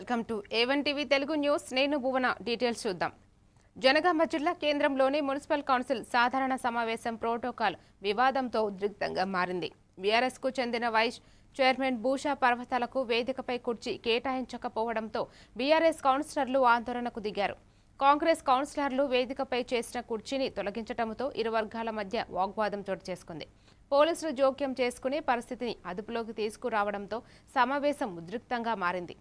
Welcome to A1 TV Telugu news. నేను భువన. Details చూద్దాం. జనగామ జిల్లా కేంద్రంలోని మున్సిపల్ కౌన్సిల్ సాధారణ సమావేశం ప్రోటోకాల్ వివాదంతో ఉద్రిక్తంగా మారింది. బీఆర్ఎస్ కు చెందిన వైస్ చైర్మన్ భూషా పర్వతాలకు వేదికపై కుర్చీ కేటాయించకపోవడంతో బీఆర్ఎస్ కౌన్సిలర్లు ఆందోళనకు దిగారు. కాంగ్రెస్ కౌన్సిలర్లు వేదికపై చేసిన కుర్చీని తొలగించడంతో ఇరు వర్గాల మధ్య వాగ్వాదం చోటు చేసుకుంది. పోలీసులు జోక్యం చేసుకుని పరిస్థితిని అదుపులోకి తీసుకురావడంతో సమావేశం ఉద్రిక్తంగా మారింది.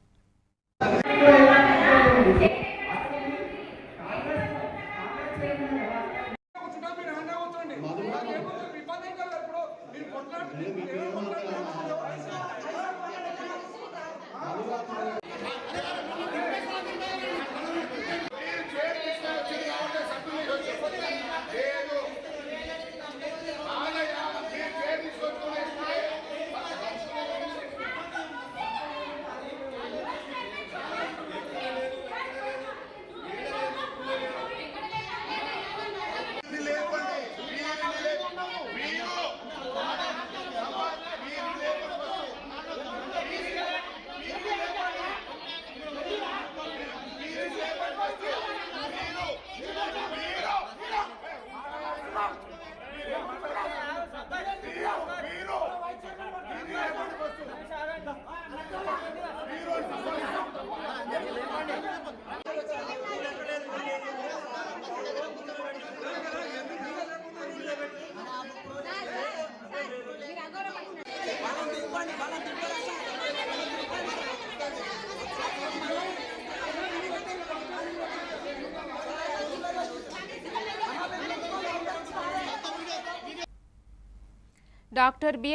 Doctor B.